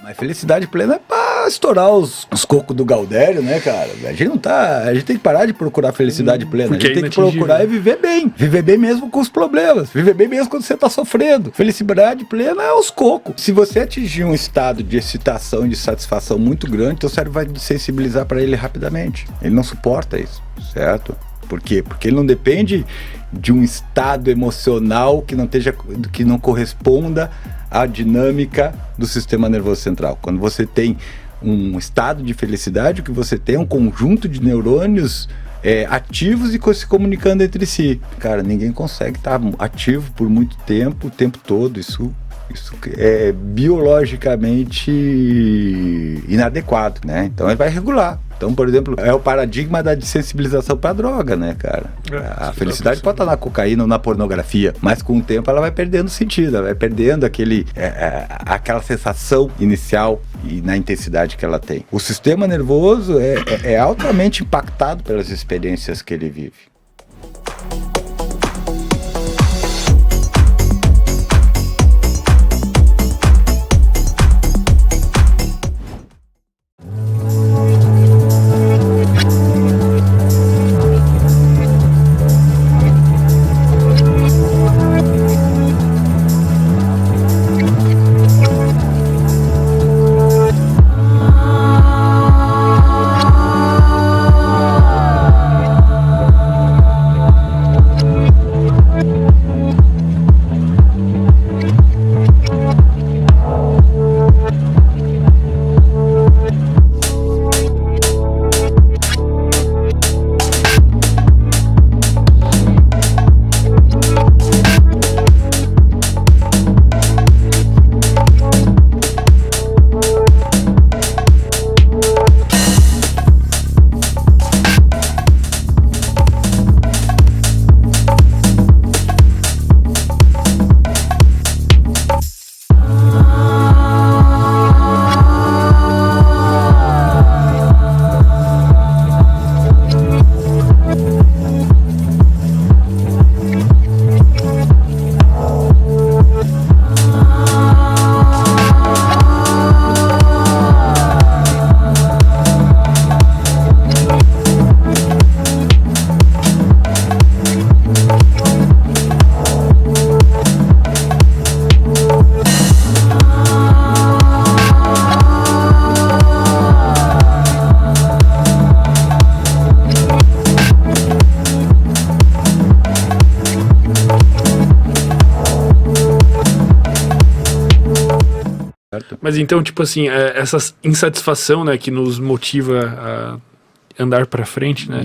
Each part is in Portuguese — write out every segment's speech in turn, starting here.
Mas felicidade plena é pra estourar os cocos do Gaudério, né, cara? A gente não tá. A gente tem que parar de procurar felicidade plena. A gente tem que procurar viver bem. Viver bem mesmo com os problemas. Viver bem mesmo quando você tá sofrendo. Felicidade plena é os cocos. Se você atingir um estado de excitação e de satisfação muito grande, teu cérebro vai sensibilizar pra ele rapidamente. Ele não suporta isso, certo? Por quê? Porque ele não depende de um estado emocional que não corresponda à dinâmica do sistema nervoso central. Quando você tem um estado de felicidade, o que você tem é um conjunto de neurônios ativos e se comunicando entre si. Cara, ninguém consegue estar ativo por muito tempo, o tempo todo. Isso é biologicamente inadequado, né? Então ele vai regular. Então, por exemplo, é o paradigma da desensibilização para droga, né, cara? A felicidade pode estar na cocaína ou na pornografia, mas com o tempo ela vai perdendo sentido, ela vai perdendo aquela sensação inicial e na intensidade que ela tem. O sistema nervoso é altamente impactado pelas experiências que ele vive. Mas então, tipo assim, essa insatisfação, né, que nos motiva a andar pra frente, né,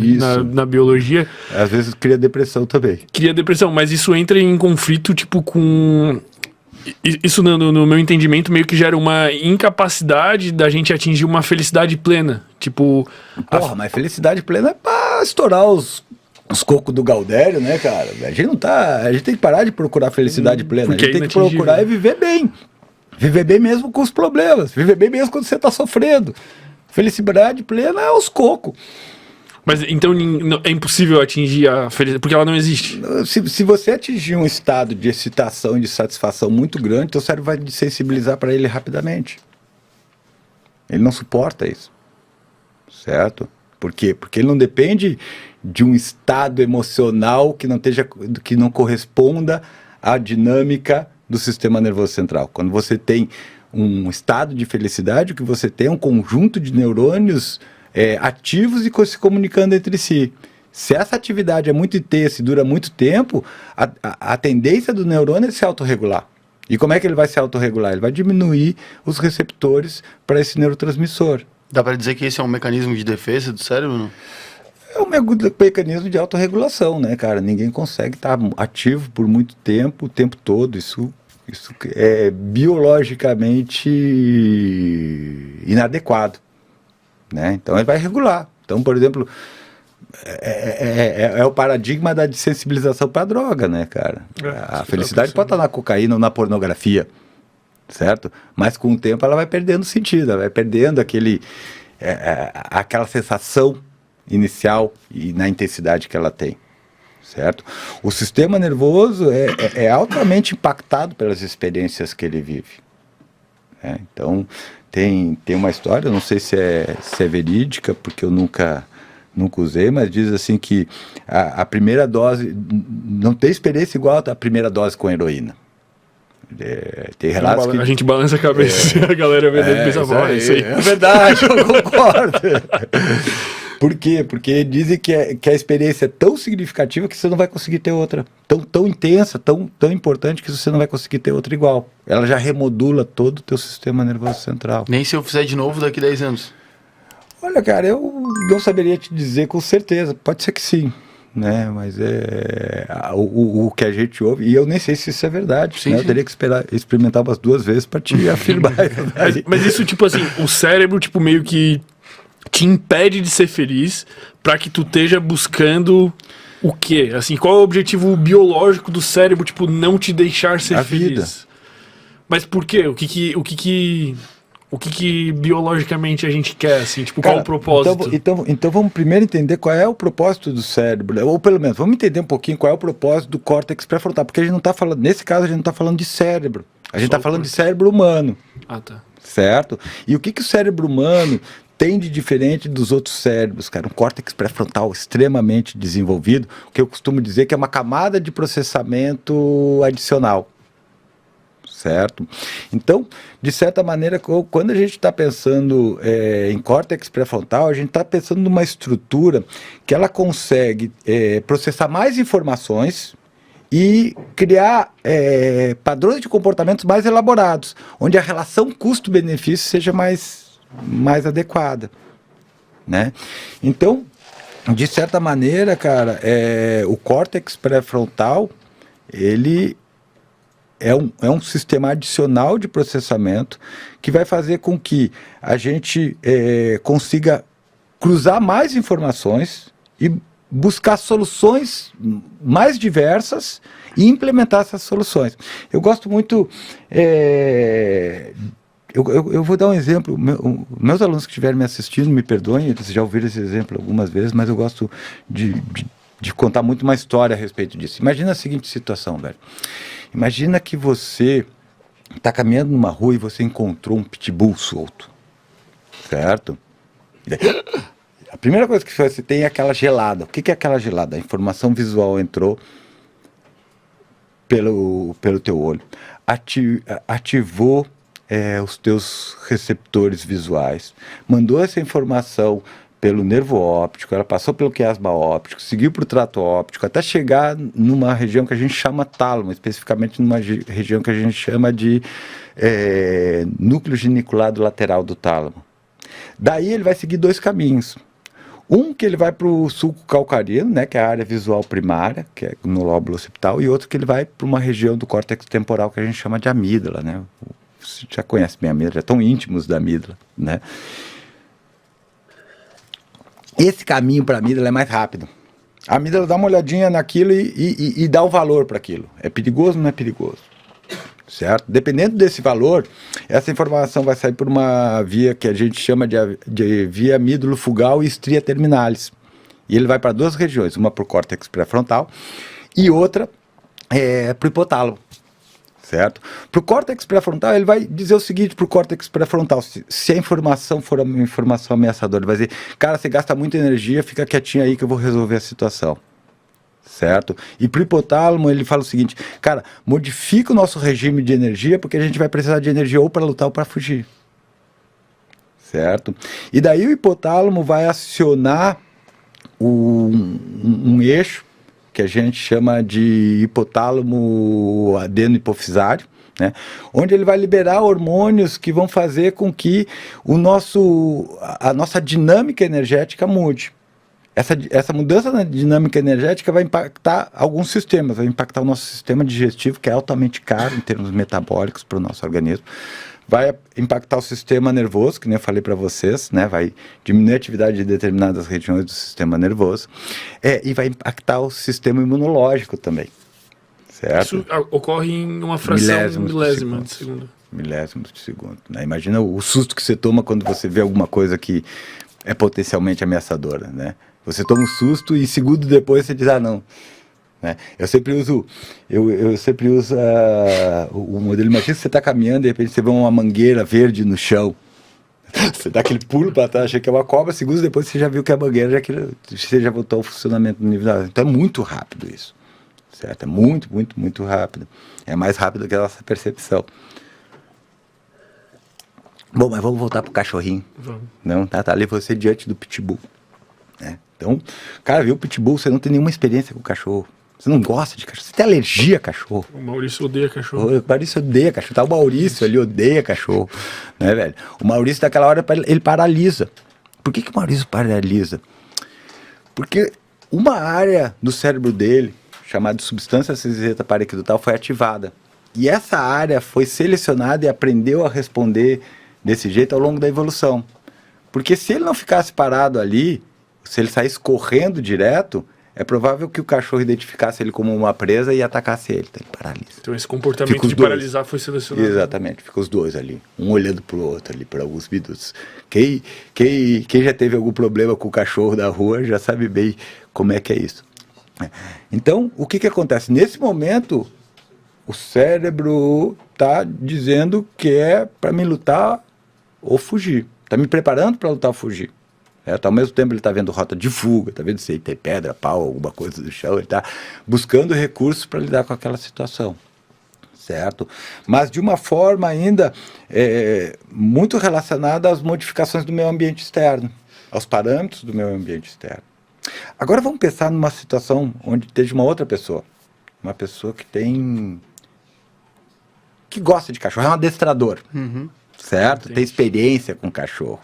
na biologia... Às vezes cria depressão também. Cria depressão, mas isso entra em conflito, tipo, com... Isso, no meu entendimento, meio que gera uma incapacidade da gente atingir uma felicidade plena. Tipo... Porra, mas felicidade plena é pra estourar os cocos do Gaudério, né, cara? A gente não tá... A gente tem que parar de procurar felicidade plena. A gente tem que procurar viver bem. Viver bem mesmo com os problemas. Viver bem mesmo quando você tá sofrendo. Felicidade plena é os cocos. Mas então é impossível atingir a felicidade, porque ela não existe. Se você atingir um estado de excitação e de satisfação muito grande, teu cérebro vai sensibilizar para ele rapidamente. Ele não suporta isso. Certo? Por quê? Porque ele não depende de um estado emocional que não corresponda à dinâmica do sistema nervoso central. Quando você tem um estado de felicidade, o que você tem é um conjunto de neurônios ativos e se comunicando entre si. Se essa atividade é muito intensa e dura muito tempo, a tendência do neurônio é se autorregular. E como é que ele vai se autorregular? Ele vai diminuir os receptores para esse neurotransmissor. Dá para dizer que esse é um mecanismo de defesa do cérebro, não? É um mecanismo de autorregulação, né, cara? Ninguém consegue estar ativo por muito tempo, o tempo todo. Isso é biologicamente inadequado, né? Então ele vai regular. Então, por exemplo, é o paradigma da desensibilização para droga, né, cara? A felicidade pode estar na cocaína ou na pornografia, certo? Mas com o tempo ela vai perdendo sentido, ela vai perdendo aquela sensação inicial e na intensidade que ela tem, certo? O sistema nervoso é altamente impactado pelas experiências que ele vive, né? Então tem uma história, não sei se é verídica, porque eu nunca usei, mas diz assim que a primeira dose, não tem experiência igual à primeira dose com heroína. Tem relatos que... A gente balança a cabeça e a galera vê dentro e pensa, isso aí. É verdade, eu concordo. Por quê? Porque dizem que a experiência é tão significativa que você não vai conseguir ter outra. Tão intensa, tão importante que você não vai conseguir ter outra igual. Ela já remodula todo o teu sistema nervoso central. Nem se eu fizer de novo daqui 10 anos. Olha, cara, eu não saberia te dizer com certeza. Pode ser que sim, né? Mas o que a gente ouve, e eu nem sei se isso é verdade. Sim, né? sim. Eu teria que experimentar umas 2 vezes para te afirmar. Mas isso, tipo assim, o cérebro, tipo, meio que te impede de ser feliz pra que tu esteja buscando o quê? Assim, qual é o objetivo biológico do cérebro, tipo, não te deixar ser feliz? Vida. Mas por quê? O que biologicamente a gente quer, assim? Tipo, Cara, qual o propósito? Então vamos primeiro entender qual é o propósito do cérebro, ou pelo menos, vamos entender um pouquinho qual é o propósito do córtex pré-frontal, porque a gente não está falando, nesse caso a gente não está falando de cérebro, a gente está falando de cérebro humano, Ah, tá. certo? E o que o cérebro humano tem de diferente dos outros cérebros, cara? Um córtex pré-frontal extremamente desenvolvido, que eu costumo dizer que é uma camada de processamento adicional. Certo? Então, de certa maneira, quando a gente está pensando em córtex pré-frontal, a gente está pensando numa estrutura que ela consegue processar mais informações e criar padrões de comportamentos mais elaborados, onde a relação custo-benefício seja mais adequada, né? Então, de certa maneira, cara, o córtex pré-frontal, ele é um sistema adicional de processamento que vai fazer com que a gente consiga cruzar mais informações e buscar soluções mais diversas e implementar essas soluções. Eu gosto muito... Eu vou dar um exemplo. Meus alunos que estiverem me assistindo, me perdoem, eles já ouviram esse exemplo algumas vezes, mas eu gosto de contar muito uma história a respeito disso. Imagina a seguinte situação, velho. Imagina que você está caminhando numa rua e você encontrou um pitbull solto, certo? A primeira coisa que você tem é aquela gelada. O que é aquela gelada? A informação visual entrou pelo teu olho, ativou os teus receptores visuais, mandou essa informação pelo nervo óptico, ela passou pelo quiasma óptico, seguiu para o trato óptico, até chegar numa região que a gente chama tálamo, especificamente numa região que a gente chama de núcleo geniculado lateral do tálamo. Daí ele vai seguir 2 caminhos. Um que ele vai para o sulco calcarino, né, que é a área visual primária, que é no lóbulo occipital, e outro que ele vai para uma região do córtex temporal que a gente chama de amígdala, né? Você já conhece bem a amígdala, já estão íntimos da amígdala, né? Esse caminho para a amígdala é mais rápido. A amígdala dá uma olhadinha naquilo e dá o valor para aquilo. É perigoso ou não é perigoso? Certo? Dependendo desse valor, essa informação vai sair por uma via que a gente chama de via amídulo-fugal e estria terminalis. E ele vai para 2 regiões, uma para o córtex pré-frontal e outra para o hipotálamo. Certo? Para o córtex pré-frontal, ele vai dizer o seguinte para o córtex pré-frontal, se a informação for uma informação ameaçadora, ele vai dizer, cara, você gasta muita energia, fica quietinho aí que eu vou resolver a situação. Certo? E para o hipotálamo, ele fala o seguinte, cara, modifica o nosso regime de energia, porque a gente vai precisar de energia ou para lutar ou para fugir. Certo? E daí o hipotálamo vai acionar um eixo, que a gente chama de hipotálamo adeno-hipofisário, né? Onde ele vai liberar hormônios que vão fazer com que a nossa dinâmica energética mude. Essa mudança na dinâmica energética vai impactar alguns sistemas, vai impactar o nosso sistema digestivo, que é altamente caro em termos metabólicos para o nosso organismo, vai impactar o sistema nervoso, que nem eu falei para vocês, né? Vai diminuir a atividade de determinadas regiões do sistema nervoso, e vai impactar o sistema imunológico também, certo? Isso ocorre em uma fração milésima de segundo. Milésimos de segundo, né? Imagina o susto que você toma quando você vê alguma coisa que é potencialmente ameaçadora, né? Você toma um susto e segundo depois você diz, não. Né? Eu sempre uso o modelo. Imagina que você está caminhando e de repente você vê uma mangueira verde no chão, Você dá aquele pulo para trás, achei que é uma cobra, segundos depois você já viu que é a mangueira, você já voltou ao funcionamento do nível da água. Então é muito rápido isso, certo? É muito, muito, muito rápido. É mais rápido que a nossa percepção. Bom, mas vamos voltar pro cachorrinho. Vamos. Não, tá ali você diante do pitbull, né? Então, cara, viu o pitbull, você não tem nenhuma experiência com o cachorro. Você não gosta de cachorro, você tem alergia a cachorro. O Maurício odeia cachorro. O Maurício odeia cachorro. Tá o Maurício ali, odeia cachorro. Né, velho? O Maurício, daquela hora, ele paralisa. Por que o Maurício paralisa? Porque uma área do cérebro dele, chamada de substância cinzenta paraequidutal, foi ativada. E essa área foi selecionada e aprendeu a responder desse jeito ao longo da evolução. Porque se ele não ficasse parado ali, se ele saísse correndo direto, é provável que o cachorro identificasse ele como uma presa e atacasse ele. Então ele paralisa. Então esse comportamento de paralisar foi selecionado. Exatamente, fica os dois ali, um olhando pro outro ali por alguns minutos. Quem já teve algum problema com o cachorro da rua já sabe bem como é que é isso. Então, o que acontece? Nesse momento, o cérebro está dizendo que é para me lutar ou fugir. Está me preparando para lutar ou fugir. Ao mesmo tempo ele está vendo rota de fuga, está vendo se tem pedra, pau, alguma coisa do chão, ele está buscando recursos para lidar com aquela situação, certo? Mas de uma forma ainda muito relacionada às modificações do meio ambiente externo, aos parâmetros do meio ambiente externo. Agora vamos pensar numa situação onde esteja uma outra pessoa, uma pessoa que gosta de cachorro, é um adestrador, certo? Entendi. Tem experiência com cachorro.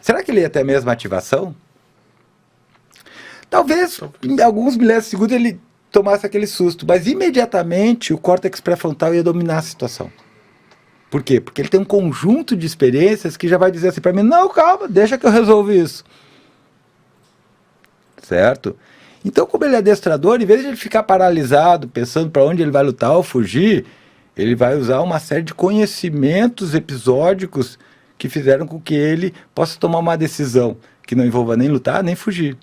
Será que ele ia ter a mesma ativação? Talvez em alguns milésimos de segundo ele tomasse aquele susto, mas imediatamente o córtex pré-frontal ia dominar a situação. Por quê? Porque ele tem um conjunto de experiências que já vai dizer assim para mim, não, calma, deixa que eu resolvo isso. Certo? Então, como ele é adestrador, em vez de ele ficar paralisado, pensando para onde ele vai lutar ou fugir, ele vai usar uma série de conhecimentos episódicos que fizeram com que ele possa tomar uma decisão que não envolva nem lutar, nem fugir.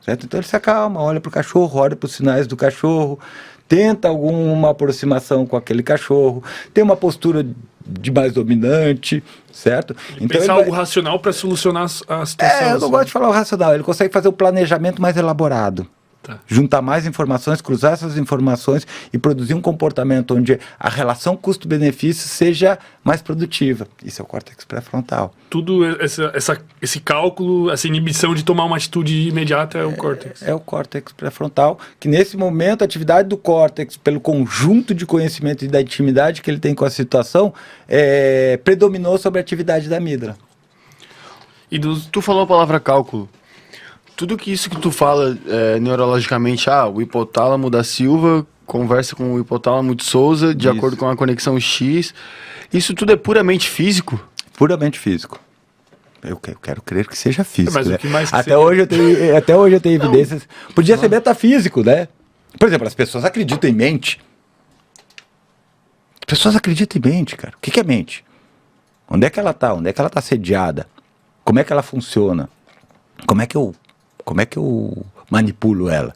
Certo? Então ele se acalma, olha para o cachorro, olha para os sinais do cachorro, tenta alguma aproximação com aquele cachorro, tem uma postura de mais dominante, certo? Então pensar algo racional para solucionar a situação. Eu não gosto de falar o racional, ele consegue fazer o planejamento mais elaborado. Tá. Juntar mais informações, cruzar essas informações e produzir um comportamento onde a relação custo-benefício seja mais produtiva. Isso é o córtex pré-frontal. Tudo esse cálculo, essa inibição de tomar uma atitude imediata é o córtex. É o córtex pré-frontal, que nesse momento a atividade do córtex, pelo conjunto de conhecimento e da intimidade que ele tem com a situação, predominou sobre a atividade da amígdala. E tu falou a palavra cálculo. Tudo que isso que tu fala neurologicamente, o hipotálamo da Silva conversa com o hipotálamo de Souza de acordo com a conexão X, isso tudo é puramente físico? Puramente físico. Eu quero crer que seja físico. Mas né? o que mais que até hoje eu tenho evidências. Podia ser metafísico, né? Por exemplo, as pessoas acreditam em mente. As pessoas acreditam em mente, cara. O que é mente? Onde é que ela está? Onde é que ela está sediada? Como é que ela funciona? Como é que eu manipulo ela?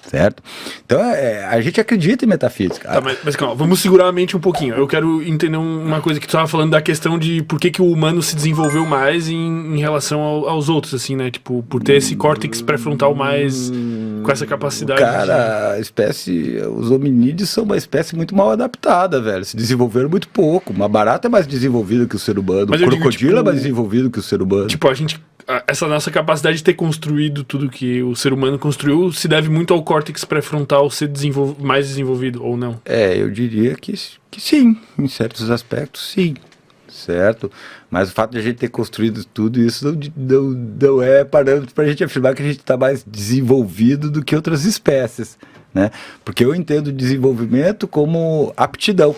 Certo? Então, a gente acredita em metafísica. Tá, mas calma, vamos segurar a mente um pouquinho. Eu quero entender uma coisa que tu estava falando da questão de por que o humano se desenvolveu mais em relação aos outros, assim, né? Tipo, por ter esse córtex pré-frontal mais com essa capacidade. Cara, os hominídeos são uma espécie muito mal adaptada, velho. Se desenvolveram muito pouco. Uma barata é mais desenvolvida que o ser humano. Mas o crocodilo é mais desenvolvido que o ser humano. Tipo, essa nossa capacidade de ter construído tudo que o ser humano construiu se deve muito ao córtex pré-frontal ser mais desenvolvido, ou não? Eu diria que sim, em certos aspectos sim, certo? Mas o fato de a gente ter construído tudo isso não é parâmetro para a gente afirmar que a gente está mais desenvolvido do que outras espécies, né? Porque eu entendo desenvolvimento como aptidão,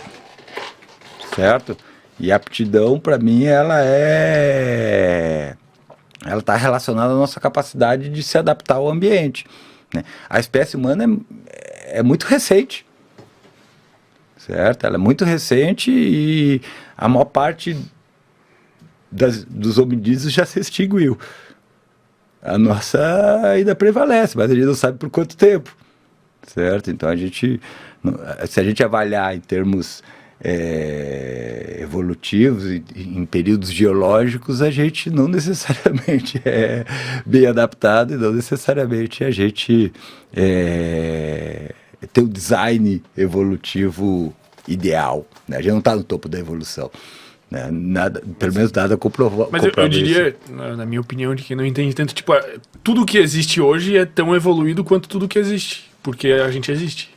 certo? E a aptidão, para mim, ela está relacionada à nossa capacidade de se adaptar ao ambiente, né? A espécie humana é muito recente, certo? Ela é muito recente e a maior parte dos hominídeos já se extinguiu. A nossa ainda prevalece, mas a gente não sabe por quanto tempo, certo? Então se a gente avaliar em termos evolutivos, em períodos geológicos, a gente não necessariamente é bem adaptado e não necessariamente a gente tem o design evolutivo ideal, né? A gente não está no topo da evolução. Né? Nada, pelo menos nada comprovado. Mas eu diria, na minha opinião, de quem não entende tanto, tipo, tudo que existe hoje é tão evoluído quanto tudo que existe, porque a gente existe.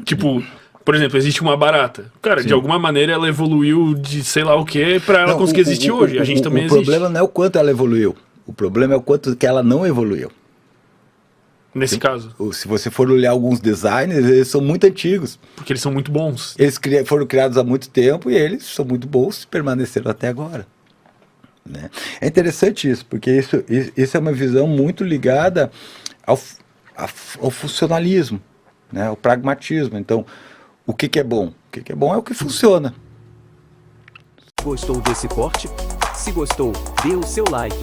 Tipo, por exemplo, existe uma barata. Cara, de alguma maneira ela evoluiu de sei lá o que pra ela conseguir existir hoje. A gente também existe. O problema não é o quanto ela evoluiu, o problema é o quanto que ela não evoluiu. Nesse caso. Se você for olhar alguns designers, eles são muito antigos. Porque eles são muito bons. Eles foram criados há muito tempo e eles são muito bons e permaneceram até agora. Né? É interessante isso, porque isso é uma visão muito ligada ao funcionalismo, né? Ao pragmatismo. Então, o que é bom? O que é bom é o que funciona. Gostou desse corte? Se gostou, dê o seu like.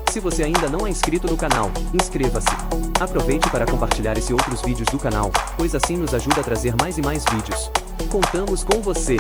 Se você ainda não é inscrito no canal, inscreva-se. Aproveite para compartilhar esse e outros vídeos do canal, pois assim nos ajuda a trazer mais e mais vídeos. Contamos com você!